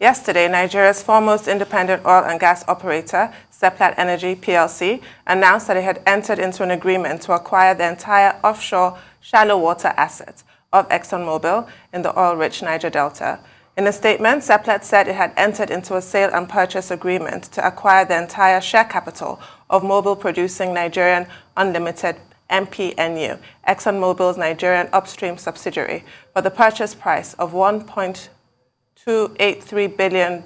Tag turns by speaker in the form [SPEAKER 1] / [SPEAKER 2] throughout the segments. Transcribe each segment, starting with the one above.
[SPEAKER 1] Yesterday, Nigeria's foremost independent oil and gas operator, Seplat Energy Plc, announced that it had entered into an agreement to acquire the entire offshore shallow water assets of ExxonMobil in the oil-rich Niger Delta. In a statement, Seplat said it had entered into a sale and purchase agreement to acquire the entire share capital of Mobil Producing Nigerian Unlimited MPNU, ExxonMobil's Nigerian upstream subsidiary, for the purchase price of $1.283 billion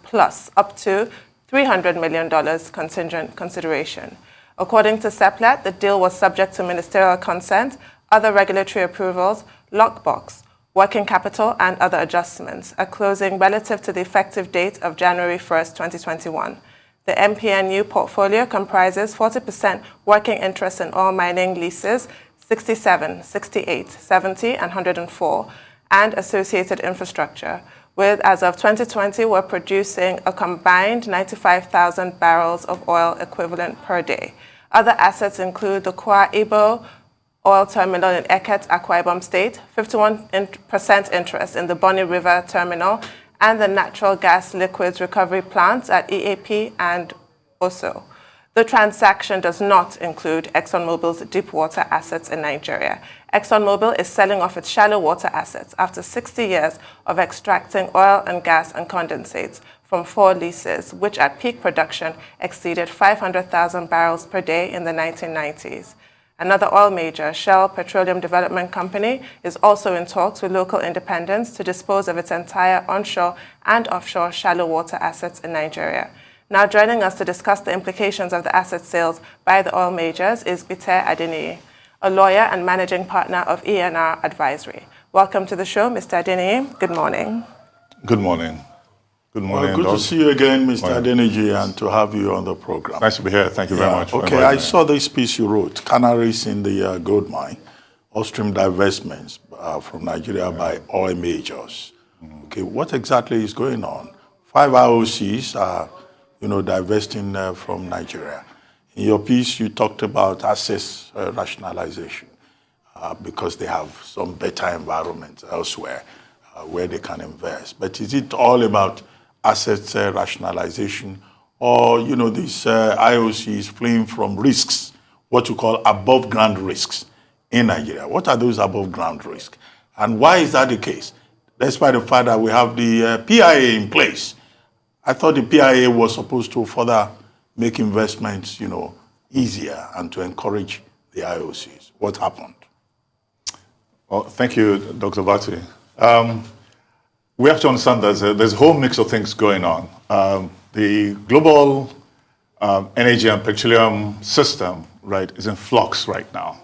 [SPEAKER 1] plus up to $300 million contingent consideration. According to Seplat, the deal was subject to ministerial consent, other regulatory approvals, lockbox, working capital, and other adjustments, at closing relative to the effective date of January 1st, 2021. The MPNU portfolio comprises 40% working interest in oil mining leases, 67, 68, 70, and 104, and associated infrastructure, with, as of 2020, we're producing a combined 95,000 barrels of oil equivalent per day. Other assets include the Kwa Ibo oil terminal in Eket, Akwa Ibom State, 51% interest in the Bonny River terminal, and the natural gas liquids recovery plants at EAP and Oso. The transaction does not include ExxonMobil's deepwater assets in Nigeria. ExxonMobil is selling off its shallow water assets after 60 years of extracting oil and gas and condensates from 4 leases, which at peak production exceeded 500,000 barrels per day in the 1990s. Another oil major, Shell Petroleum Development Company, is also in talks with local independents to dispose of its entire onshore and offshore shallow water assets in Nigeria. Now joining us to discuss the implications of the asset sales by the oil majors is Gbite Adeniji, a lawyer and managing partner of ENR Advisory. Welcome to the show, Mr. Adeniji. Good morning.
[SPEAKER 2] Good morning. Good morning.
[SPEAKER 3] Well, good to see you again, Mr. Adeniji, and to have you on the program.
[SPEAKER 2] Nice to be here. Thank you very much.
[SPEAKER 3] Okay, I saw this piece you wrote, Canaries in the Gold Mine, Upstream divestments from Nigeria by oil majors. Okay, what exactly is going on? 5 IOCs are, divesting from Nigeria. In your piece, you talked about assets rationalization because they have some better environment elsewhere where they can invest. But is it all about assets rationalization, or these IOCs fleeing from risks, what you call above ground risks in Nigeria? What are those above ground risks, and why is that the case? Despite the fact that we have the PIA in place, I thought the PIA was supposed to further make investments, easier and to encourage the IOCs. What happened?
[SPEAKER 2] Well, thank you, Dr. Bati. We have to understand that there's a whole mix of things going on. The global energy and petroleum system, right, is in flux right now.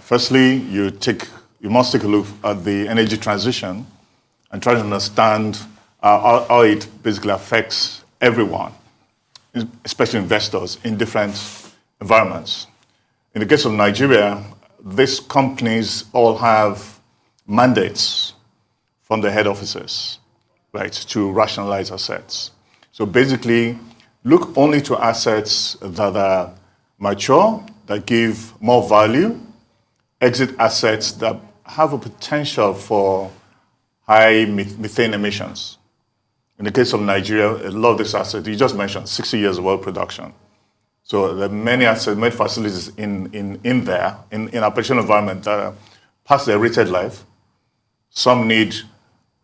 [SPEAKER 2] Firstly, you must take a look at the energy transition and try to understand how it basically affects everyone, especially investors in different environments. In the case of Nigeria, these companies all have mandates from the head offices, right, to rationalize assets. So basically, look only to assets that are mature, that give more value, exit assets that have a potential for high methane emissions. In the case of Nigeria, a lot of these assets, you just mentioned 60 years of oil production. So there are many assets, many facilities in our operational environment that are past their rated life. Some need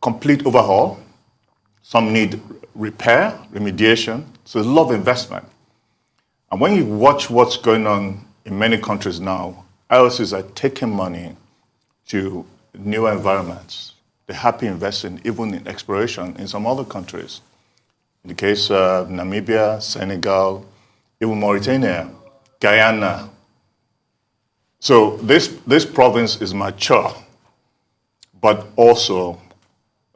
[SPEAKER 2] complete overhaul. Some need repair, remediation. So there's a lot of investment. And when you watch what's going on in many countries now, IOCs are taking money to new environments. They're happy investing even in exploration in some other countries. In the case of Namibia, Senegal, even Mauritania, Guyana. So this province is mature, but also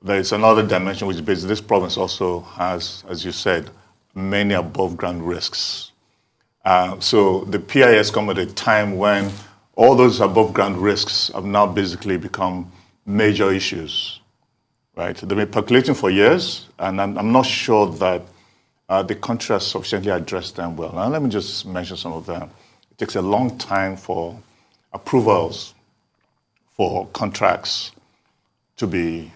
[SPEAKER 2] there is another dimension which is basically this province also has, as you said, many above ground risks. So the PIA has come at a time when all those above ground risks have now basically become major issues, right? They've been percolating for years, and I'm not sure that the country has sufficiently addressed them well. Now let me just mention some of them. It takes a long time for approvals for contracts to be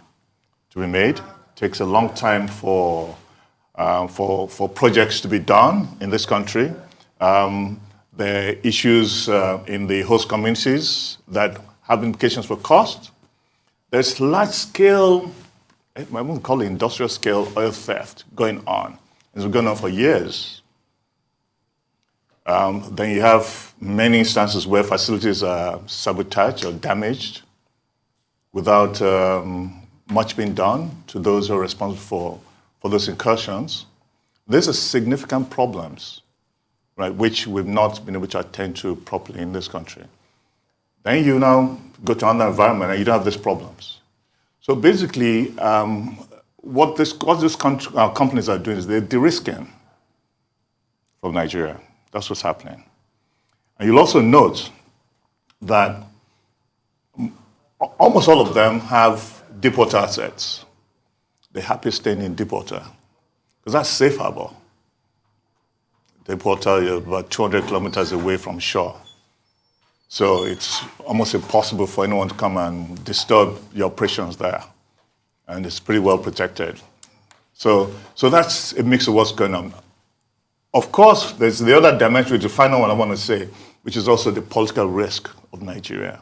[SPEAKER 2] made. It takes a long time for projects to be done in this country. There are issues in the host communities that have implications for cost. There's large-scale, I won't call it industrial-scale oil theft going on. It's been going on for years. Then you have many instances where facilities are sabotaged or damaged without much being done to those who are responsible for those incursions. These are significant problems, right, which we've not been able to attend to properly in this country. Then you now go to another environment and you don't have these problems. So basically, what these companies are doing is they're de-risking from Nigeria. That's what's happening. And you'll also note that almost all of them have deepwater assets. They're happy staying in deepwater because that's safe harbor. Deepwater is about 200 kilometers away from shore. So it's almost impossible for anyone to come and disturb your operations there. And it's pretty well protected. So that's a mix of what's going on. Of course, there's the other dimension, which is the final one I want to say, which is also the political risk of Nigeria.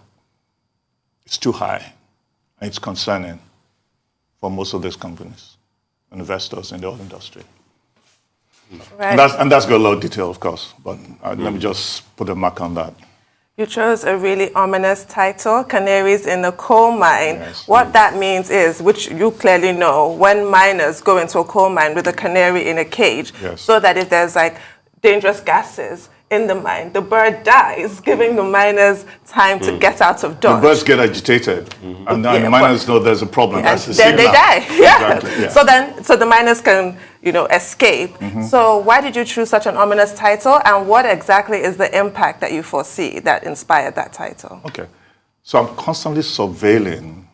[SPEAKER 2] It's too high, and it's concerning for most of these companies and investors in the oil industry.
[SPEAKER 1] Right.
[SPEAKER 2] And that's got a lot of detail, of course, but let me just put a mark on that.
[SPEAKER 1] You chose a really ominous title, Canaries in a Coal Mine.
[SPEAKER 2] Yes.
[SPEAKER 1] What that means is, which you clearly know, when miners go into a coal mine with a canary in a cage,
[SPEAKER 2] yes,
[SPEAKER 1] so that if there's like dangerous gases in the mine, the bird dies, giving the miners time to get out of dodge.
[SPEAKER 2] The birds get agitated, and now the miners know there's a problem.
[SPEAKER 1] And
[SPEAKER 2] That's the
[SPEAKER 1] then they
[SPEAKER 2] signal.
[SPEAKER 1] die. Yeah.
[SPEAKER 2] Exactly, yeah.
[SPEAKER 1] So the miners can, escape. So why did you choose such an ominous title, and what exactly is the impact that you foresee that inspired that title?
[SPEAKER 2] Okay. So I'm constantly surveilling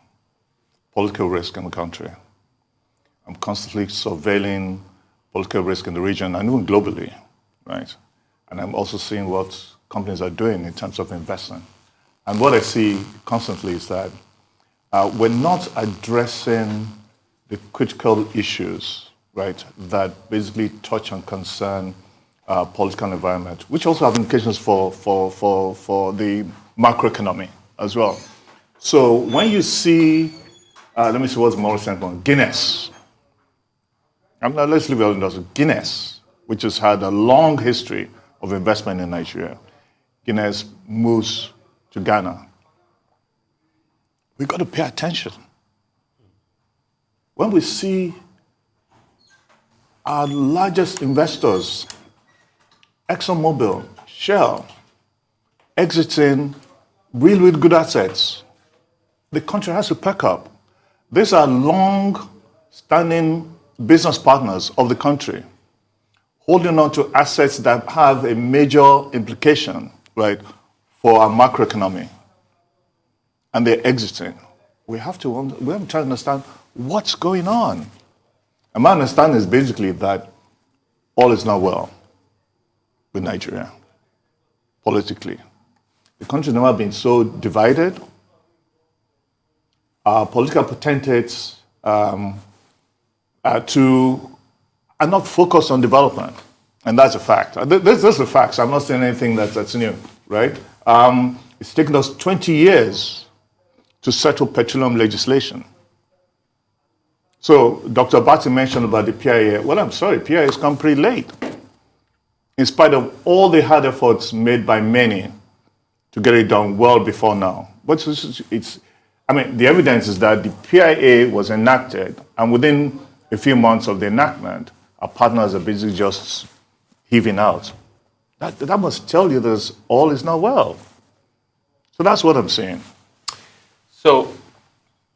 [SPEAKER 2] political risk in the country. I'm constantly surveilling political risk in the region and even globally, right? And I'm also seeing what companies are doing in terms of investment. And what I see constantly is that we're not addressing the critical issues, right, that basically touch and concern political environment, which also have implications for the macroeconomy as well. So when you see, let me see what's more central, Guinness. Let's leave it out. Guinness, which has had a long history of investment in Nigeria. Guinness moves to Ghana. We've got to pay attention. When we see our largest investors, ExxonMobil, Shell, exiting really good assets, the country has to pack up. These are long-standing business partners of the country, holding on to assets that have a major implication, right, for our macroeconomy, and they're exiting. We have to try to understand what's going on. And my understanding is basically that all is not well with Nigeria, politically. The country's never been so divided. Our political potentates are not focused on development, and that's a fact. This is a fact, so I'm not saying anything that's new, right? It's taken us 20 years to settle petroleum legislation. So Dr. Abati mentioned about the PIA. Well, I'm sorry, PIA has come pretty late, in spite of all the hard efforts made by many to get it done well before now. But the evidence is that the PIA was enacted, and within a few months of the enactment, our partners are basically just heaving out. That must tell you that all is not well. So that's what I'm saying.
[SPEAKER 4] So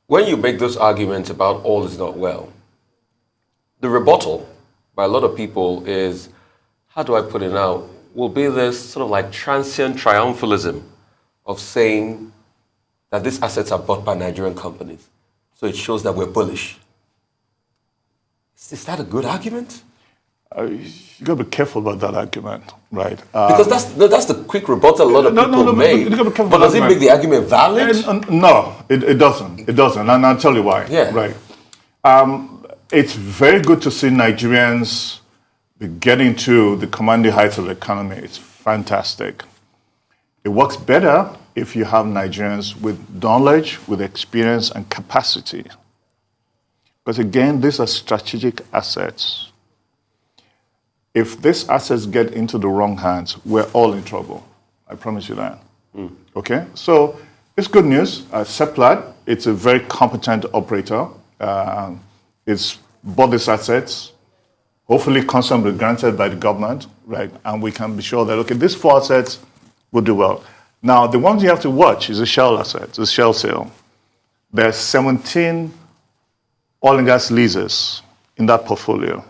[SPEAKER 4] when you make those arguments about all is not well, the rebuttal by a lot of people is, how do I put it now, will be this sort of like transient triumphalism of saying that these assets are bought by Nigerian companies. So it shows that we're bullish. Is that a good argument?
[SPEAKER 2] You got to be careful about that argument, right?
[SPEAKER 4] Because that's the quick rebuttal a lot of people make. But does it make the argument valid?
[SPEAKER 2] No, it doesn't. It doesn't, and I'll tell you why.
[SPEAKER 4] Yeah.
[SPEAKER 2] Right. it's very good to see Nigerians getting to the commanding heights of the economy. It's fantastic. It works better if you have Nigerians with knowledge, with experience, and capacity. Because again, these are strategic assets. If these assets get into the wrong hands, we're all in trouble. I promise you that. Okay? So it's good news. Seplat, it's a very competent operator. It's bought these assets. Hopefully, consent will be granted by the government, right? And we can be sure that, okay, these 4 assets will do well. Now, the ones you have to watch is the Shell assets, the Shell sale. There are 17 oil and gas leases in that portfolio.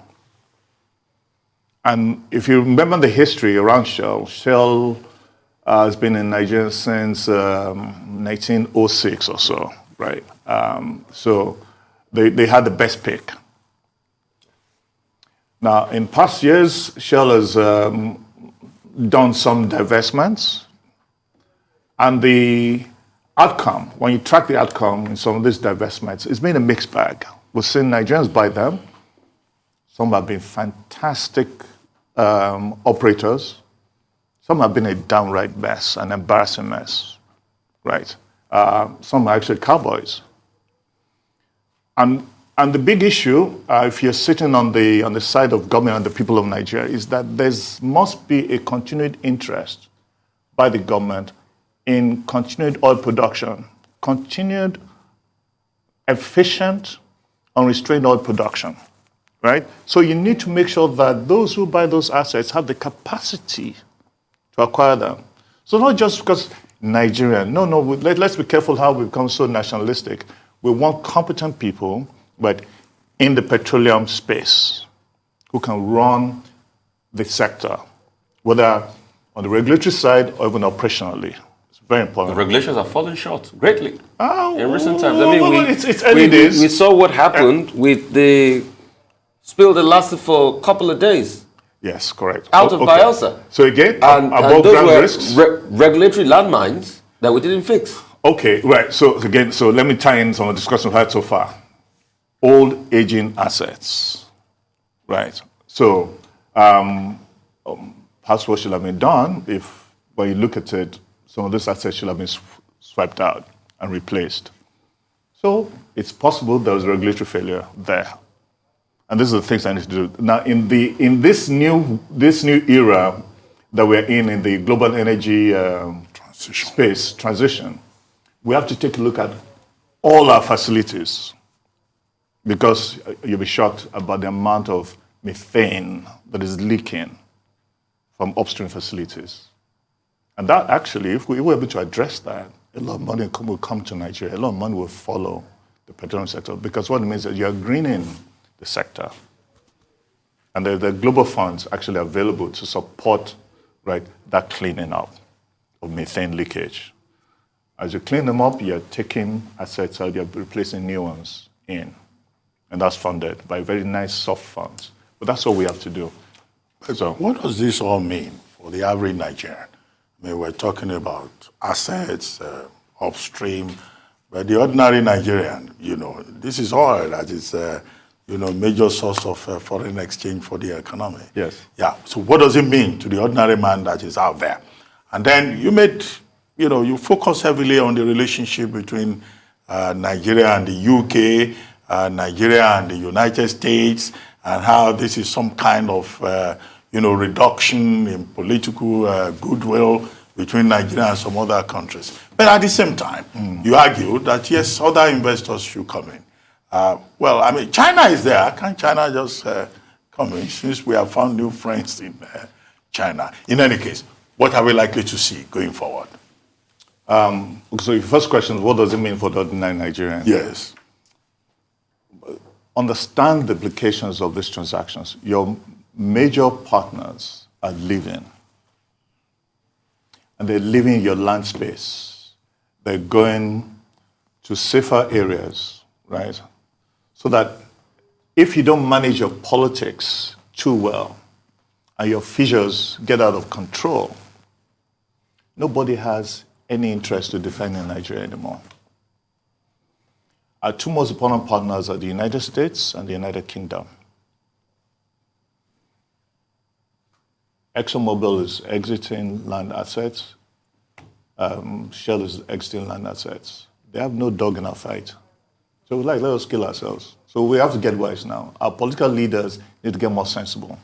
[SPEAKER 2] And if you remember the history around Shell, Shell has been in Nigeria since 1906 or so, right? So they had the best pick. Now, in past years, Shell has done some divestments. And the outcome, when you track the outcome in some of these divestments, it's been a mixed bag. We've seen Nigerians buy them. Some have been fantastic operators. Some have been a downright mess, an embarrassing mess, right? Some are actually cowboys. And the big issue, if you're sitting on the side of government and the people of Nigeria, is that there must be a continued interest by the government in continued oil production, continued efficient, unrestrained oil production, right? So you need to make sure that those who buy those assets have the capacity to acquire them. So not just because Nigeria, let's be careful how we become so nationalistic. We want competent people, but in the petroleum space, who can run the sector, whether on the regulatory side or even operationally. It's very important.
[SPEAKER 4] The regulations are falling short greatly in recent times.
[SPEAKER 2] It's early days.
[SPEAKER 4] We saw what happened with the spill that lasted for a couple of days.
[SPEAKER 2] Yes, correct.
[SPEAKER 4] Out of Bielsa.
[SPEAKER 2] So again,
[SPEAKER 4] and
[SPEAKER 2] above
[SPEAKER 4] those
[SPEAKER 2] ground
[SPEAKER 4] were
[SPEAKER 2] risks?
[SPEAKER 4] Regulatory landmines that we didn't fix.
[SPEAKER 2] Okay, right. So again, let me tie in some of the discussion we've had so far. Old aging assets, right? So perhaps what should have been done if, when you look at it, some of these assets should have been swiped out and replaced. So it's possible there was regulatory failure there. And these are the things I need to do. Now, in this new era that we're in the global energy space transition, we have to take a look at all our facilities, because you'll be shocked about the amount of methane that is leaking from upstream facilities. And that actually, if we were able to address that, a lot of money will come to Nigeria. A lot of money will follow the petroleum sector, because what it means is you're greening the sector. And there are global funds actually available to support, right, that cleaning up of methane leakage. As you clean them up, you're taking assets out, you're replacing new ones in. And that's funded by very nice soft funds. But that's what we have to do.
[SPEAKER 3] So what does this all mean for the average Nigerian? I mean, we're talking about assets, upstream, but the ordinary Nigerian, this is oil that is, major source of foreign exchange for the economy.
[SPEAKER 2] Yes.
[SPEAKER 3] Yeah. So what does it mean to the ordinary man that is out there? And then you focus heavily on the relationship between Nigeria and the UK, Nigeria and the United States, and how this is some kind of, reduction in political goodwill between Nigeria and some other countries. But at the same time, you argue that, yes, other investors should come in. China is there. Can't China just come in, since we have found new friends in China? In any case, what are we likely to see going forward?
[SPEAKER 2] So your first question is, what does it mean for the ordinary Nigerian?
[SPEAKER 3] Yes.
[SPEAKER 2] Understand the implications of these transactions. Your major partners are leaving. And they're leaving your land space. They're going to safer areas, right? So that if you don't manage your politics too well and your fissures get out of control, nobody has any interest to defend in Nigeria anymore. Our two most important partners are the United States and the United Kingdom. ExxonMobil is exiting land assets. Shell is exiting land assets. They have no dog in our fight. So let us kill ourselves. So we have to get wise now. Our political leaders need to get more sensible.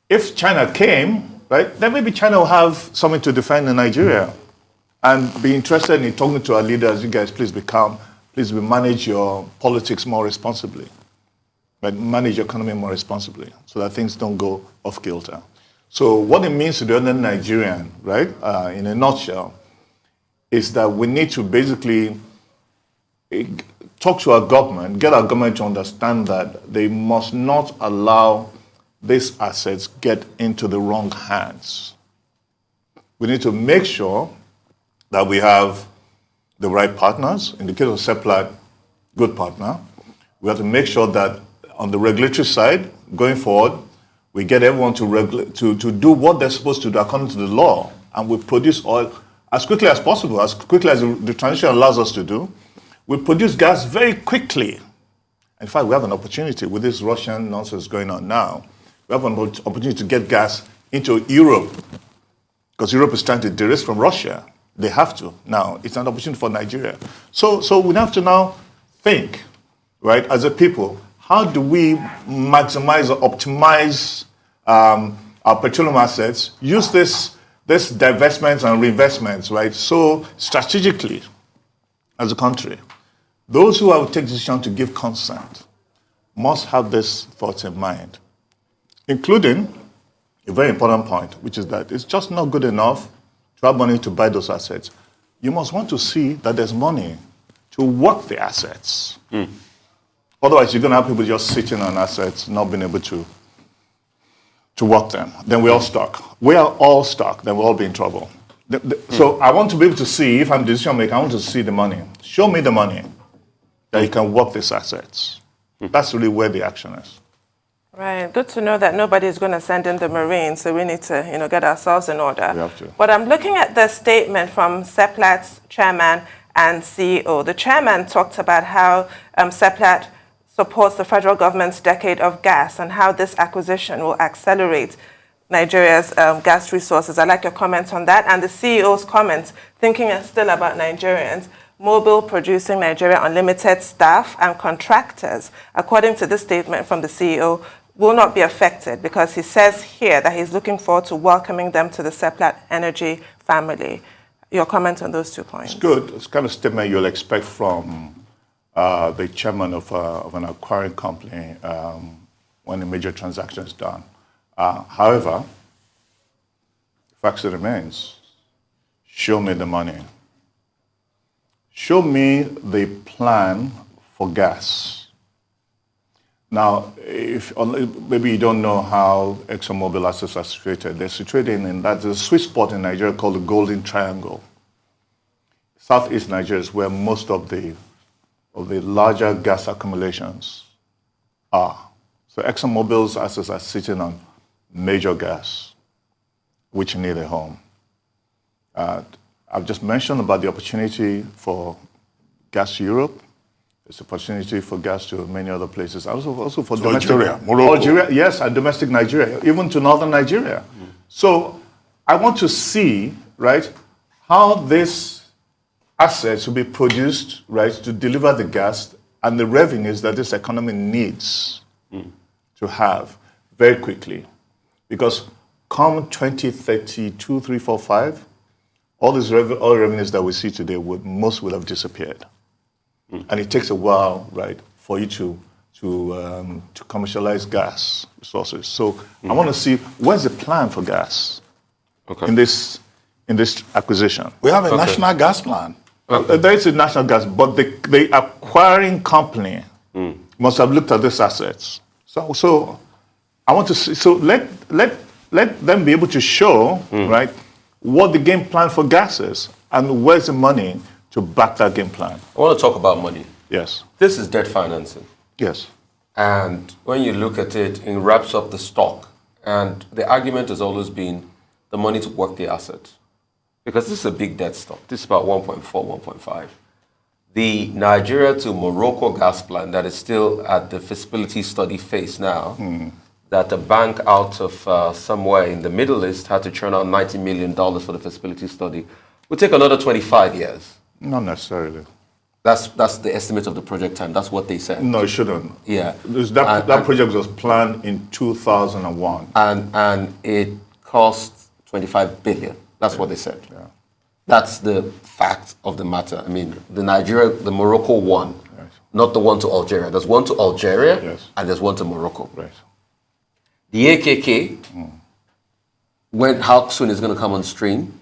[SPEAKER 2] If China came, right, then maybe China will have something to defend in Nigeria and be interested in talking to our leaders. You guys, please be calm. Please manage your politics more responsibly. But manage your economy more responsibly so that things don't go off kilter. So what it means to the ordinary Nigerian, right, in a nutshell, is that we need to basically talk to our government, get our government to understand that they must not allow these assets get into the wrong hands. We need to make sure that we have the right partners. In the case of Seplat, good partner. We have to make sure that on the regulatory side, going forward, we get everyone to do what they're supposed to do according to the law, and we produce oil as quickly as possible, as quickly as the transition allows us to do. We produce gas very quickly. In fact, we have an opportunity with this Russian nonsense going on now. We have an opportunity to get gas into Europe because Europe is trying to de-risk from Russia. They have to now. It's an opportunity for Nigeria. So we have to now think, right, as a people, how do we maximize or optimize our petroleum assets, use this divestments and reinvestments, right, so strategically as a country. Those who have taken the decision to give consent must have this thought in mind, including a very important point, which is that it's just not good enough to have money to buy those assets. You must want to see that there's money to work the assets. Otherwise, you're going to have people just sitting on assets, not being able to work them. Then we're all stuck. We are all stuck. Then we'll all be in trouble. So I want to be able to see, if I'm a decision maker, I want to see the money. Show me the money that you can work these assets. That's really where the action is.
[SPEAKER 1] Right. Good to know that nobody is going to send in the Marines, so we need to, get ourselves in order.
[SPEAKER 2] We have to.
[SPEAKER 1] But I'm looking at the statement from Seplat's chairman and CEO. The chairman talked about how Seplat supports the federal government's decade of gas and how this acquisition will accelerate Nigeria's gas resources. I'd like your comments on that. And the CEO's comments, thinking still about Nigerians, Mobil Producing Nigerian Unlimited staff and contractors, according to this statement from the CEO, will not be affected because he says here that he's looking forward to welcoming them to the Seplat Energy family. Your comment on those 2 points?
[SPEAKER 2] It's good. It's the kind of statement you'll expect from the chairman of an acquiring company when a major transaction is done. However, the fact remains, show me the money. Show me the plan for gas. Now, if maybe you don't know how ExxonMobil assets are situated, they're situated in that there's a sweet spot in Nigeria called the Golden Triangle. Southeast Nigeria is where most of the larger gas accumulations are. So ExxonMobil's assets are sitting on major gas, which need a home. I've just mentioned about the opportunity for gas to Europe. There's opportunity for gas to many other places. Also for domestic
[SPEAKER 3] Algeria, Morocco.
[SPEAKER 2] Algeria, yes, and domestic Nigeria, even to northern Nigeria. So I want to see, right, how these assets will be produced, right, to deliver the gas and the revenues that this economy needs to have very quickly. Because come 2032, 3, 4, 5, all these oil revenues that we see today most would have disappeared. And it takes a while, right, for you to commercialize gas resources. So I want to see where's the plan for gas in this acquisition.
[SPEAKER 3] We have a national gas plan.
[SPEAKER 2] There is a national gas, but the acquiring company must have looked at these assets. So I want to see. So let them be able to show, right, what the game plan for gas is and where's the money to back that game plan.
[SPEAKER 4] I want to talk about money.
[SPEAKER 2] Yes.
[SPEAKER 4] This is debt financing.
[SPEAKER 2] Yes.
[SPEAKER 4] And when you look at it, it wraps up the stock. And the argument has always been the money to work the asset. Because this is a big debt stock. This is about 1.4, 1.5. the Nigeria to Morocco gas plant that is still at the feasibility study phase now, that a bank out of somewhere in the Middle East had to churn out $90 million for the feasibility study, will take another 25 years.
[SPEAKER 2] Not necessarily.
[SPEAKER 4] That's the estimate of the project time. That's what they said.
[SPEAKER 2] No, it shouldn't.
[SPEAKER 4] Yeah.
[SPEAKER 2] That project was planned in 2001.
[SPEAKER 4] And it cost 25 billion. That's what they said.
[SPEAKER 2] Yeah.
[SPEAKER 4] That's the fact of the matter. I mean, the Morocco one,
[SPEAKER 2] Yes.
[SPEAKER 4] not the one to Algeria. There's one to Algeria,
[SPEAKER 2] Yes.
[SPEAKER 4] and there's one to Morocco.
[SPEAKER 2] Right.
[SPEAKER 4] The AKK, how soon is going to come on stream?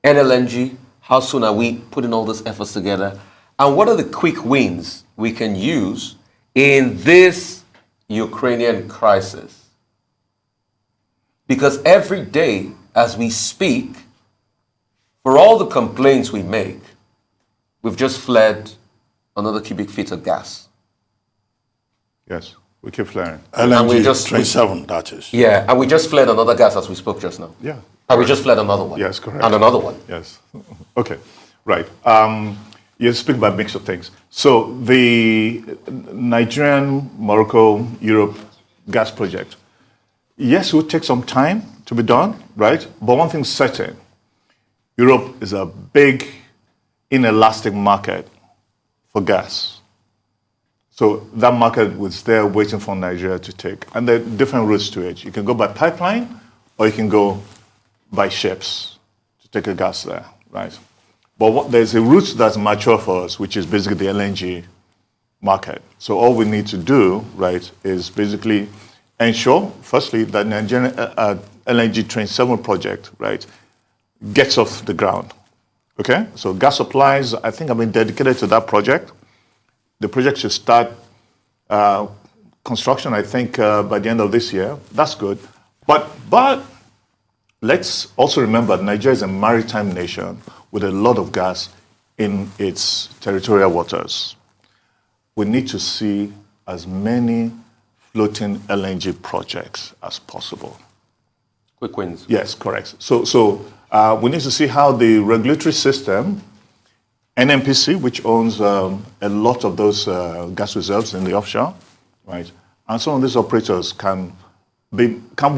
[SPEAKER 4] NLNG, how soon are we putting all these efforts together? And what are the quick wins we can use in this Ukrainian crisis? Because every day as we speak, for all the complaints we make, we've just fled another cubic feet of gas.
[SPEAKER 2] Yes, we keep flaring.
[SPEAKER 3] LNG 27, that is.
[SPEAKER 4] Yeah, and we just fled another gas as we spoke just now.
[SPEAKER 2] Yeah.
[SPEAKER 4] And we just fled another one.
[SPEAKER 2] Yes, correct.
[SPEAKER 4] And another one.
[SPEAKER 2] Yes. Okay. Right. You speak about a mix of things. So the Nigerian, Morocco, Europe gas project, yes, it will take some time to be done, right? But one thing's certain, Europe is a big, inelastic market for gas. So that market was there waiting for Nigeria to take. And there are different routes to it. You can go by pipeline or you can go by ships to take a gas there, right? But there's a route that's mature for us, which is basically the LNG market. So all we need to do, right, is basically ensure, firstly, that Nigerian LNG Train 7 project, right, gets off the ground. Okay? So gas supplies, I think, have been dedicated to that project. The project should start construction, I think, by the end of this year. That's good. But let's also remember Nigeria is a maritime nation with a lot of gas in its territorial waters. We need to see as many floating LNG projects as possible.
[SPEAKER 4] Quick wins.
[SPEAKER 2] Yes, correct. So we need to see how the regulatory system, NNPC, which owns a lot of those gas reserves in the offshore, right, and some of these operators can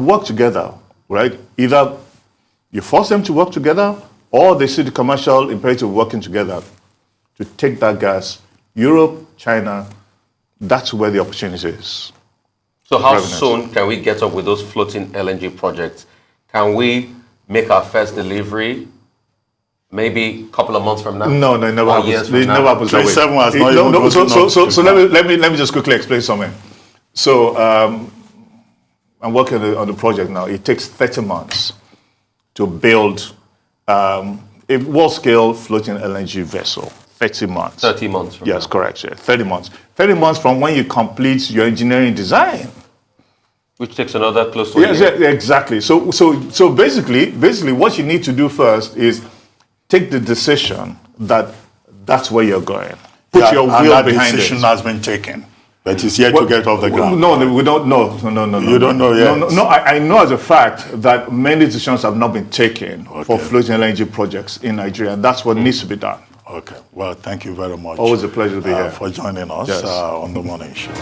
[SPEAKER 2] work together, right? Either you force them to work together, or they see the commercial imperative working together to take that gas. Europe, China, that's where the opportunity is.
[SPEAKER 4] So how soon can we get up with those floating LNG projects? Can we make our first delivery maybe a couple of months from now?
[SPEAKER 2] No, it never happens. It never happens that way.
[SPEAKER 3] 27 has not even
[SPEAKER 2] So let me just quickly explain something. So I'm working on the project now. It takes 30 months to build a world-scale floating LNG vessel. 30 months.
[SPEAKER 4] 30 months from
[SPEAKER 2] Yes,
[SPEAKER 4] now.
[SPEAKER 2] correct. Yeah. 30 months. 30 months from when you complete your engineering design.
[SPEAKER 4] Which takes another close to a
[SPEAKER 2] Yes,
[SPEAKER 4] year.
[SPEAKER 2] yeah, exactly. So basically, what you need to do first is take the decision that that's where you're going. Put your will
[SPEAKER 3] that
[SPEAKER 2] behind
[SPEAKER 3] decision
[SPEAKER 2] it.
[SPEAKER 3] has been taken, but it's yet to get off the ground.
[SPEAKER 2] No, we don't know. No.
[SPEAKER 3] You don't know yet?
[SPEAKER 2] No, I know as a fact that many decisions have not been taken for floating LNG projects in Nigeria, and that's what needs to be done.
[SPEAKER 3] Okay. Well, thank you very much.
[SPEAKER 2] Always a pleasure to be here.
[SPEAKER 3] For joining us
[SPEAKER 2] Yes.
[SPEAKER 3] on the morning show.